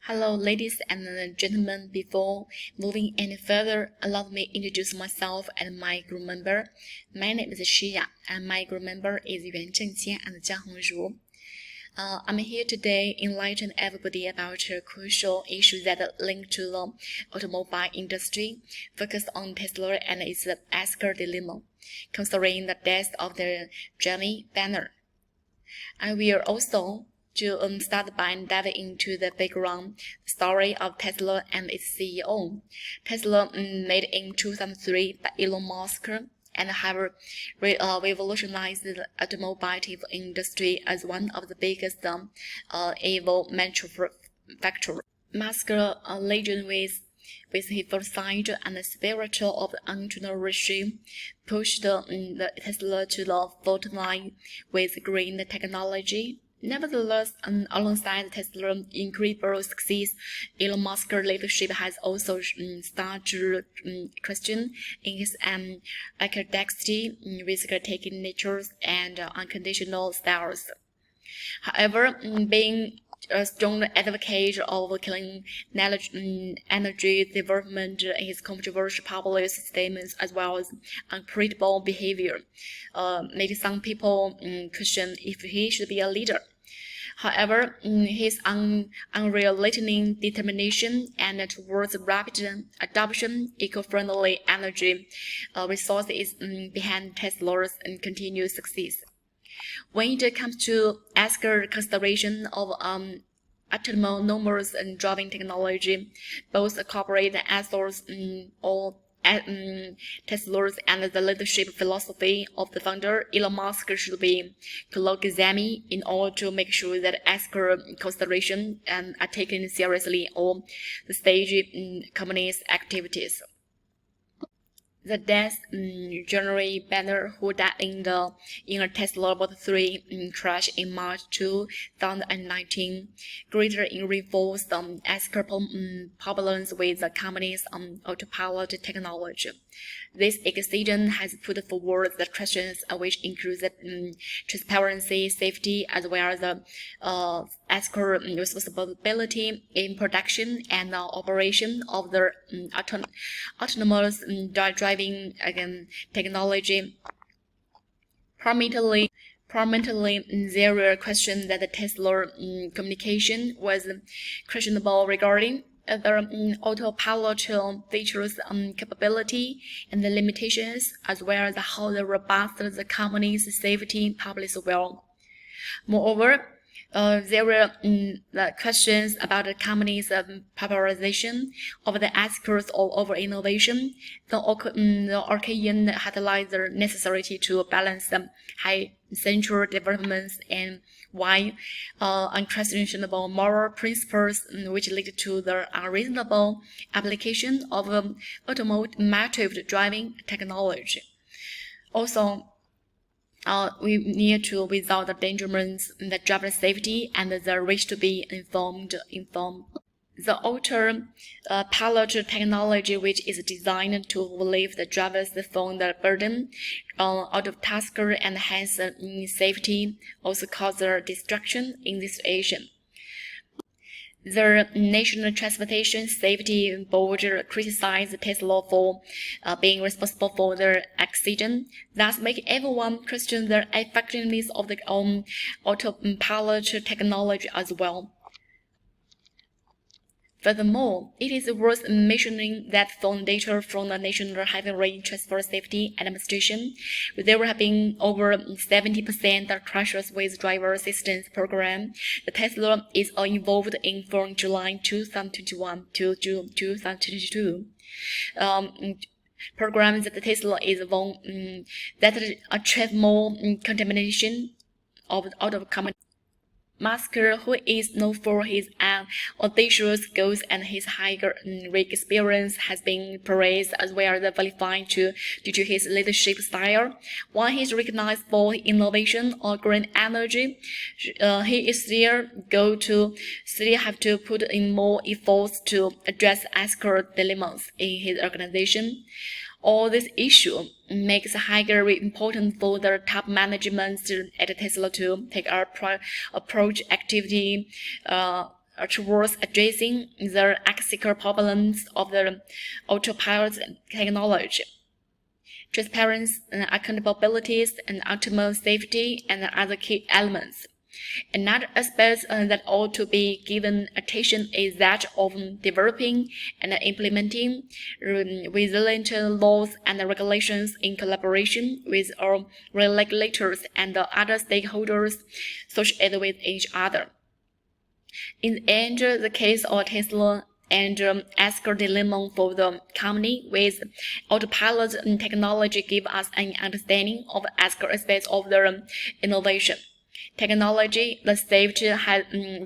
Hello, ladies and gentlemen. Before moving any further, allow me to introduce myself and my group member. My name is Xiya, and my group member is Yuan Zhengqian and Jiang Hongru. I'm here today to enlighten everybody about a crucial issue that link to the automobile industry, focused on Tesla and its Oscar dilemma, concerning the death of the Jamie Banner. I will also start by diving into the background story of Tesla and its CEO. Tesla, made in 2003 by Elon Musk, and have revolutionized the automotive industry as one of the biggest EV manufacturers. Musk, a legend with his foresight and spirit of entrepreneurship, pushed the Tesla to the front line with green technology. Nevertheless, alongside Tesla's incredible success, Elon Musk's leadership has also started to question in his orthodoxy, risk-taking nature, and unconditional styles. However, being a strong advocate of clean energy development, his controversial public statements as well as unpredictable behavior made some people question if he should be a leader. However, his unrelenting determination and towards rapid adoption eco-friendly energy resources behind Tesla's continued success. When it comes to Oscar consideration of autonomous driving technology, both corporate ethos or Tesla's and the leadership philosophy of the founder, Elon Musk, should be examined in order to make sure that Oscar considerations are taken seriously on the stage company's activities. The death January Banner, who died in a Tesla Model 3 crash in March 2019, greatly reinforced Oscar problems with the company's autopilot technology. This accident has put forward the questions which include transparency, safety, as well as the Oscar responsibility in production and operation of the autonomous driving technology. Prominently, there were questions that the Tesla communication was questionable regarding the autopilot features capability and the limitations, as well as how the robust the company's safety public well. Moreover, there were the questions about the company's popularization of the aspects of over-innovation. The Archean highlights the necessity to balance high central developments and why unquestionable moral principles which lead to the unreasonable application of automotive driving technology. Also, we need to without the dangers, the driver safety, and the wish to be informed. The autopilot technology, which is designed to relieve the drivers from the burden out of task and hence safety, also causes distraction in this situation. The National Transportation Safety Board criticized Tesla for being responsible for the accident, thus making everyone question the effectiveness of the autopilot technology as well. Furthermore, it is worth mentioning that from data from the National Highway Transport Safety Administration, there have been over 70% of crashes with driver assistance program. The Tesla is involved in from July 2021 to June 2022. Programs that the Tesla is one that attract more contamination out of common. Musk, who is known for his audacious goals and his higher risk experience, has been praised as well as vilified due to his leadership style. While he is recognized for innovation or green energy, he is still have to put in more efforts to address ethical dilemmas in his organization. All this issue makes highly important for the top management at Tesla to take a approach activity towards addressing the ethical problems of the autopilot technology. Transparency, accountabilities, and ultimate safety, and other key elements. Another aspect that ought to be given attention is that of developing and implementing resilient laws and regulations in collaboration with our regulators and other stakeholders, such as with each other. In the end, the case of Tesla and ethical dilemma for the company with autopilot technology give us an understanding of the ethical aspects of the innovation. Technology, the safety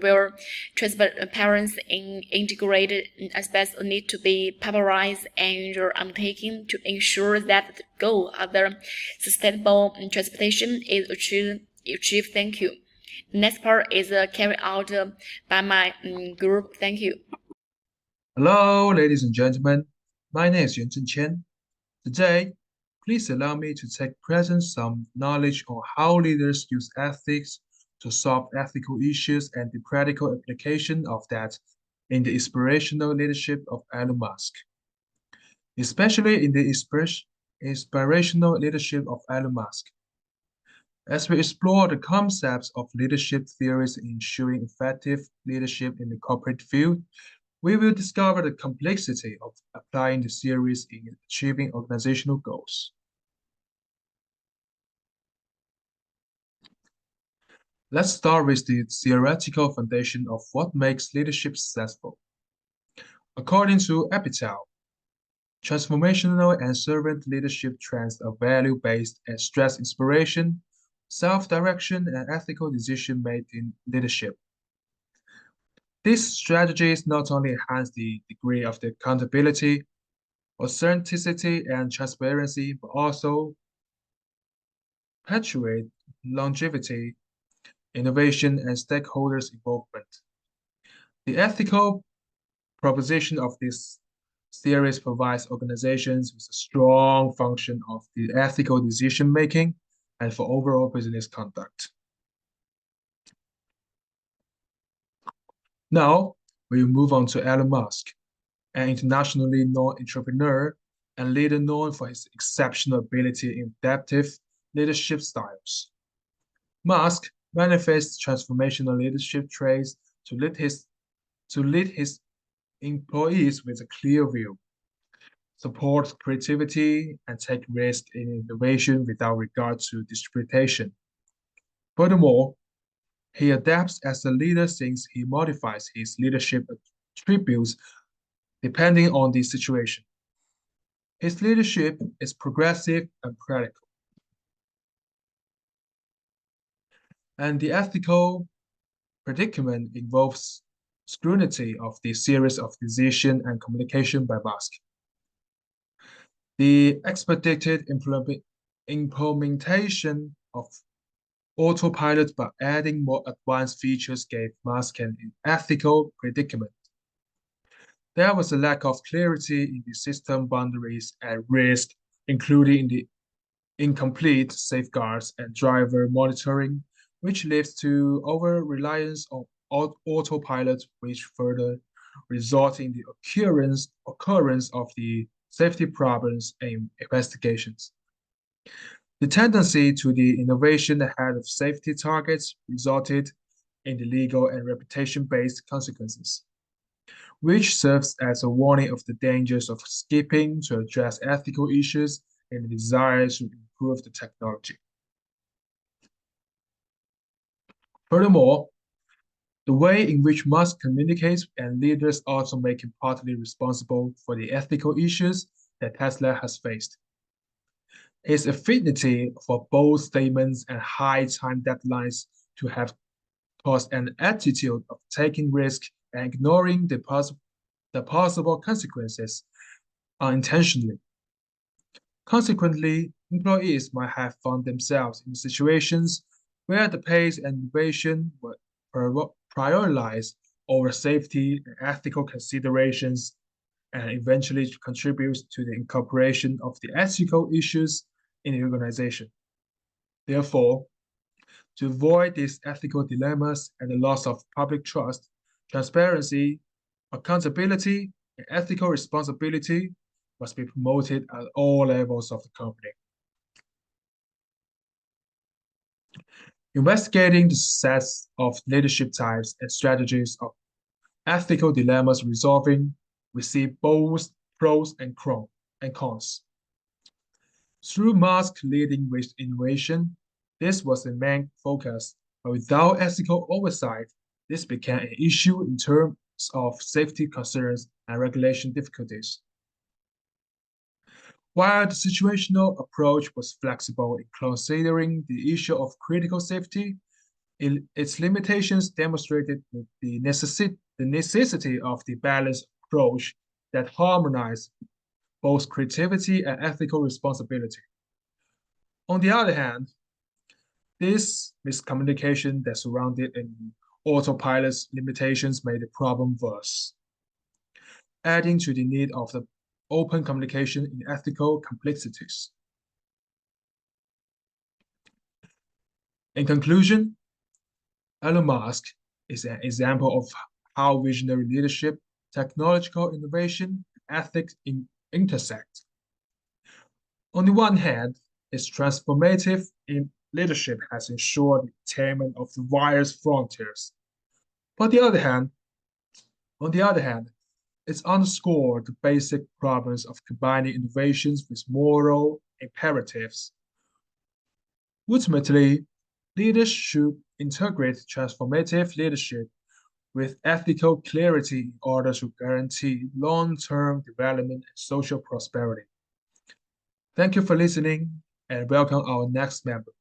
where transparency in integrated aspects need to be polarized and undertaken to ensure that the goal of the sustainable transportation is achieved. Thank you. The next part is carried out by my group. Thank you. Hello, ladies and gentlemen. My name is Yuan Zhenqian. Today, please allow me to take present some knowledge on how leaders use ethics to solve ethical issues and the practical application of that in the inspirational leadership of Elon Musk. Especially in the inspirational leadership of Elon Musk. As we explore the concepts of leadership theories in ensuring effective leadership in the corporate field, we will discover the complexity of applying the theories in achieving organizational goals. Let's start with the theoretical foundation of what makes leadership successful. According to Epitaph, transformational and servant leadership trends are value-based and stress inspiration, self-direction, and ethical decision-making leadership. These strategies not only enhance the degree of the accountability, authenticity, and transparency, but also perpetuate longevity, innovation, and stakeholders' involvement. The ethical proposition of this series provides organizations with a strong function of the ethical decision-making and for overall business conduct. Now, we move on to Elon Musk, an internationally known entrepreneur and leader known for his exceptional ability in adaptive leadership styles. Musk manifests transformational leadership traits to lead his employees with a clear view, support creativity, and take risk in innovation without regard to distribution. Furthermore, he adapts as a leader since he modifies his leadership attributes depending on the situation. His leadership is progressive and practical. And the ethical predicament involves scrutiny of the series of decision and communication by Musk. The expedited implementation of autopilot by adding more advanced features gave Musk an ethical predicament. There was a lack of clarity in the system boundaries and risk, including in the incomplete safeguards and driver monitoring, which leads to over-reliance on autopilot, which further result in the occurrence of the safety problems and investigations. The tendency to the innovation ahead of safety targets resulted in the legal and reputation-based consequences, which serves as a warning of the dangers of skipping to address ethical issues and the desire to improve the technology. Furthermore, the way in which Musk communicates and leaders also make him partly responsible for the ethical issues that Tesla has faced. His affinity for bold statements and high time deadlines to have caused an attitude of taking risks and ignoring the possible consequences unintentionally. Consequently, employees might have found themselves in situations where the pace and innovation were prioritized over safety and ethical considerations, and eventually contributes to the incorporation of the ethical issues in the organization. Therefore, to avoid these ethical dilemmas and the loss of public trust, Transparency, accountability, and ethical responsibility must be promoted at all levels of the company. Investigating the sets of leadership types and strategies of ethical dilemmas resolving, we see both pros and cons. Through Musk leading with innovation, this was the main focus, but without ethical oversight, this became an issue in terms of safety concerns and regulation difficulties. While the situational approach was flexible in considering the issue of critical safety, its limitations demonstrated the necessity of the balanced approach that harmonized both creativity and ethical responsibility. On the other hand, this miscommunication that surrounded an autopilot's limitations made the problem worse, adding to the need of the open communication in ethical complexities. In conclusion, Elon Musk is an example of how visionary leadership, technological innovation, and ethics intersect. On the one hand, its transformative leadership has ensured the attainment of the widest frontiers. But on the other hand, it's underscored the basic problems of combining innovations with moral imperatives. Ultimately, leaders should integrate transformative leadership with ethical clarity in order to guarantee long-term development and social prosperity. Thank you for listening and welcome our next member.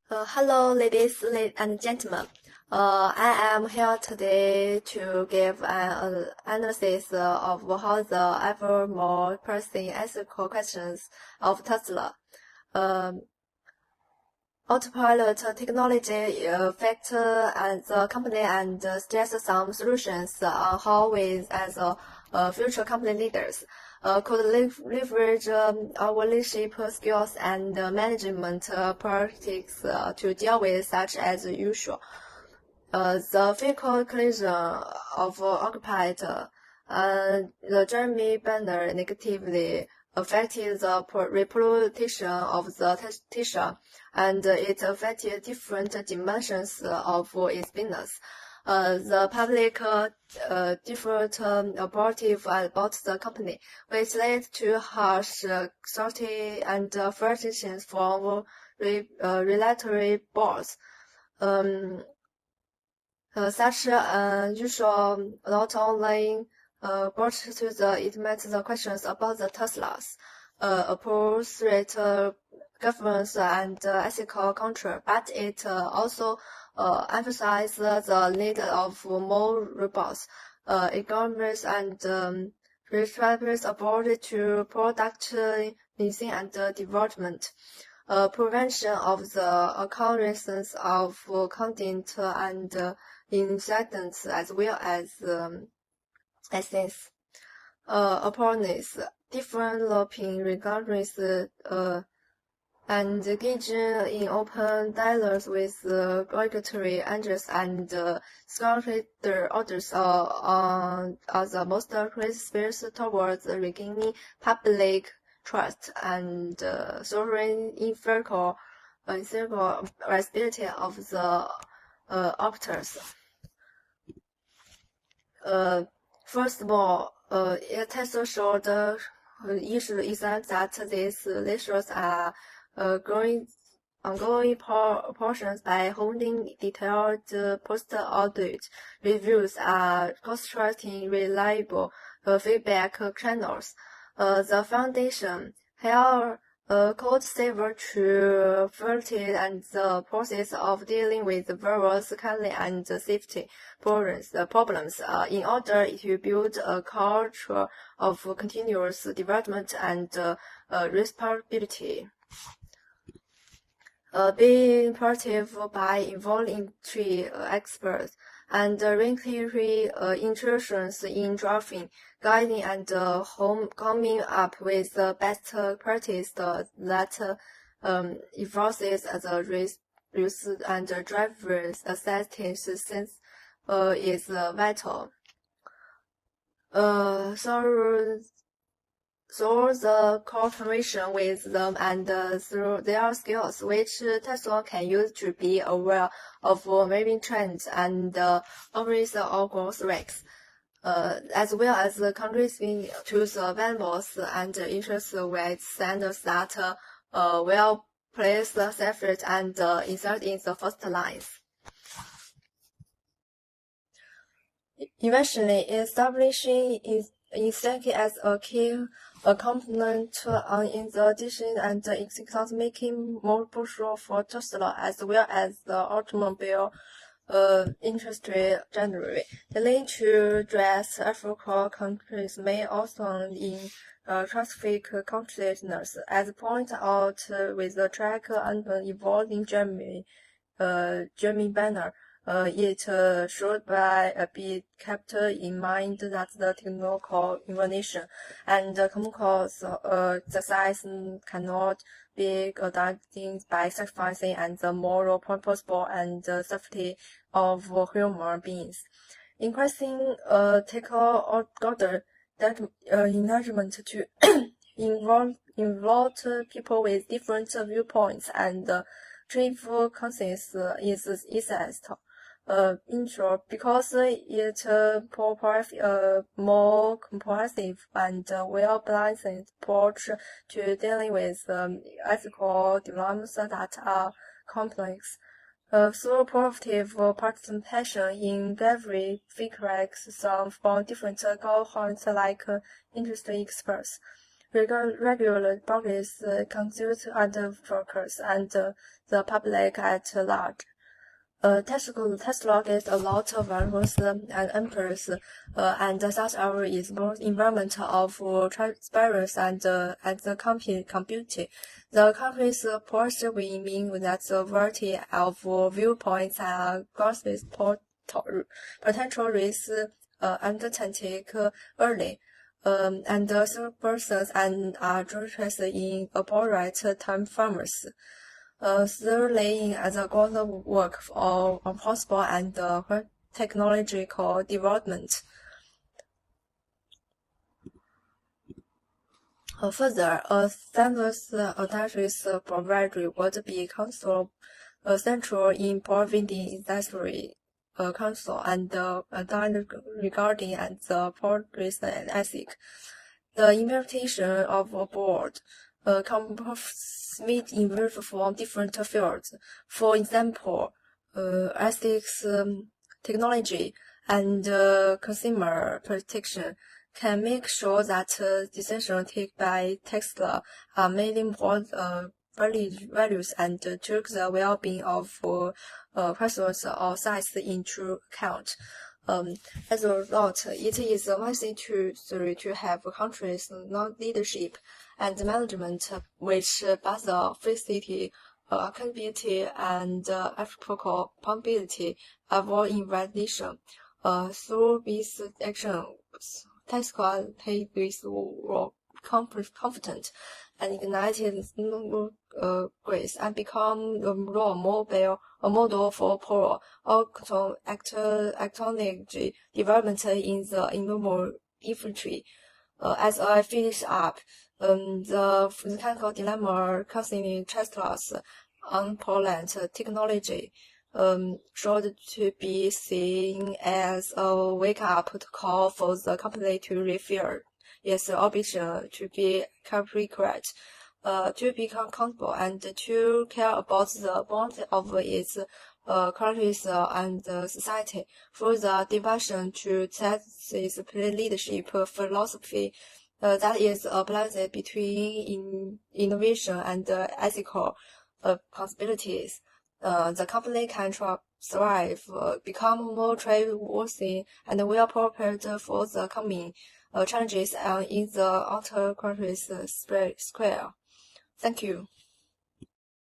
Hello, ladies and gentlemen. I am here today to give an analysis of how the ever more pressing ethical questions of Tesla. Autopilot technology affect the company and suggest some solutions on how we as future company leaders could leverage our leadership skills and management practices to deal with such as usual. The physical collision of occupied the Jeremy banner negatively affected the reputation of the Tesla, and it affected different dimensions of its business. The public differed operative about the company, which led to harsh scrutiny and frustrations from regulatory boards. Such usual not only brought to it met the questions about the Teslas, appropriate governance and ethical control, but it also emphasized the need of more robust economics and responsible approach to product leasing and development. Prevention of the occurrence of content and incidents as well as essence. Opponents developing regardless and engaging in open dialogues with regulatory agencies and security orders are the most critical steps towards regaining public trust and sovereign ethical responsibility of the actors. First of all, it has showed issue is that these issues are ongoing portions by holding detailed post-audit reviews are constructing reliable feedback channels. The foundation held code saver to facilitate and the process of dealing with various security and safety problems in order to build a culture of continuous development and responsibility. Being proactive by involving experts and regulatory institutions in drafting, guiding, and coming up with the best practice that enforces the and driver's assistance since is vital. Through the cooperation with them and through their skills, which Tesla can use to be aware of moving trends and operating or growth rates, as well as contributing to the values and interest rates standards that will place the effort and insert in the first lines. Eventually, establishing incentive as a key component in the decision and execution making more crucial for Tesla as well as the automobile industry generally. The link to address African countries may also in traffic consciousness, as pointed out with the track and evolving Germany banner. It should be kept in mind that the technical innovation and commercial success cannot be adopted by sacrificing and the moral purpose and safety of human beings. Increasing technical order that encouragement to involve people with different viewpoints and achieve consensus is essential. In short, because it provides a more comprehensive and well-balanced approach to dealing with ethical dilemmas that are complex. Through proactive participation in every feedbacks from different cohorts like industry experts, regular bodies, consumers, advocates, and the public at large. Tesla gets a lot of values and impulse, and such hour is both environment of transparency and the community. The company's pursuing that the variety of viewpoints and grasps potential risks uncertainty early. And the persons and are interested in appropriate time farmers. Through laying as a groundwork for possible and technological development. Further, a standards authorities provider would be central in providing industry council and regarding and the policy and ethics. The implementation of a board meet involved from different fields. For example, ethics, technology, and consumer protection can make sure that decisions taken by Tesla are made in both values and took the well-being of persons or sites into account. As a result, it is necessary to have countries' leadership and management which both facility accountability and ethical accountability avoid invalidation. Through this action, Tesla is confident and ignited grace and become a role model for technology development in the innovation infantry. As I finish up, the mechanical dilemma concerning Tesla's unplanned technology should to be seen as a wake-up call for the company to refill its ambition to be correct, to become accountable, and to care about the bonds of its countries and society. For the devotion to its leadership philosophy that is a balance between innovation and ethical possibilities. The company can thrive, become more trustworthy, and well prepared for the coming challenges in the outer countries square. Thank you.